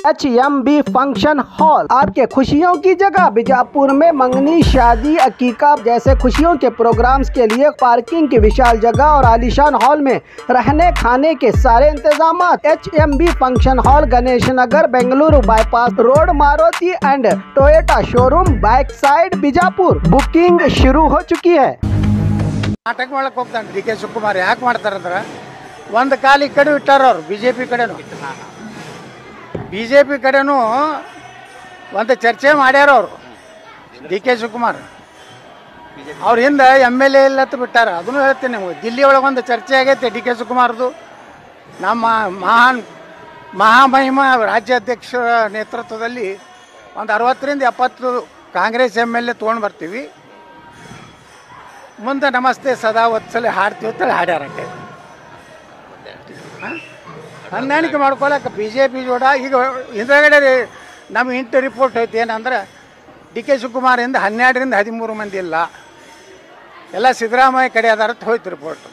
HMB function hall आपके खुशियों की जगह। बीजापुर में मंगनी, शादी, अकीका जैसे खुशियों के प्रोग्राम्स के लिए पार्किंग की विशाल जगह और आलीशान हॉल में रहने खाने के सारे इंतजाम। HMB function hall, Ganesh Nagar, Bengaluru bypass road, Maruti and Toyota showroom, back side, Bijapur. Booking शुरू हो चुकी है। ನಾಟಕ ಮಾಡಕ್ಕೆ ಹೋಗ್ತಾನೆ ಡಿ ಕೆ ಶಿವಕುಮಾರ್. ಯಾಕೆ ಮಾಡ್ತಾರಂದ್ರೆ ಒಂದು ಕಾಲ ಈ ಕಡೆ ಇಟ್ಟಾರ ಅವ್ರು, BJP ಕಡೆನೂ ಒಂದು ಚರ್ಚೆ ಮಾಡ್ಯಾರ ಅವರು ಡಿ ಕೆ ಶಿವಕುಮಾರ್. ಅವ್ರ ಹಿಂದೆ MLA ಇಲ್ಲತ್ತು ಬಿಟ್ಟಾರ. ಅದನ್ನು ಹೇಳ್ತೀನಿ ನಿಮಗೆ, ದಿಲ್ಲಿ ಒಳಗೆ ಒಂದು ಚರ್ಚೆ ಆಗೈತೆ ಡಿ ಕೆ ಶಿವಕುಮಾರ್ದು. ನಮ್ಮ ಮಹಾಮಹಿಮ ರಾಜ್ಯಾಧ್ಯಕ್ಷರ ನೇತೃತ್ವದಲ್ಲಿ ಒಂದು 60ರಿಂದ 70 ಕಾಂಗ್ರೆಸ್ MLA ತೊಗೊಂಡು ಬರ್ತೀವಿ, ಮುಂದೆ ನಮಸ್ತೆ ಸದಾ ಒತ್ಸಲೆ ಹಾಡ್ತೀವಿ ಅಂತೇಳಿ ಹಾಡ್ಯಾರಟ್ಟೆ. ಹೊಂದಾಣಿಕೆ ಮಾಡ್ಕೊಳಕ್ಕೆ BJP ಜೋಡ. ಈಗ ಹಿಂದಗಡೆ ನಮ್ಮ ಇಂಟು ರಿಪೋರ್ಟ್ ಐತೆ ಏನಂದ್ರೆ ಡಿ ಕೆ ಶಿವಕುಮಾರಿಂದ 12ರಿಂದ 13 ಮಂದಿ ಇಲ್ಲ, ಎಲ್ಲ ಸಿದ್ದರಾಮಯ್ಯ ಕಡೆ ಅದಾರ ಹೋಯ್ತು ರಿಪೋರ್ಟ್.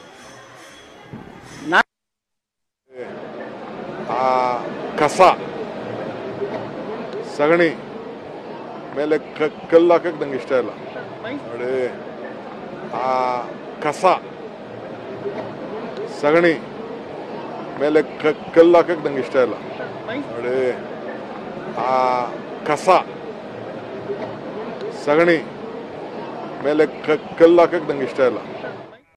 ಕಸ ಸಗಣಿ ಮೇಲೆ ಕಲ್ಲು ಹಾಕಕ್ಕೆ ನಂಗೆ ಇಷ್ಟ ಇಲ್ಲ ನೋಡಿ. ಆ ಕಸ ಸಗಣಿ ಮೇಲೆ ಕಲ್ಲು ಹಾಕಕ್ಕೆ ನಂಗೆ ಇಷ್ಟ ಇಲ್ಲ ನೋಡಿ. ಆ ಕಸ ಸಗಣಿ ಮೇಲೆ ಕಲ್ಲು ಹಾಕಕ್ಕೆ ನಂಗೆ ಇಷ್ಟ ಇಲ್ಲ.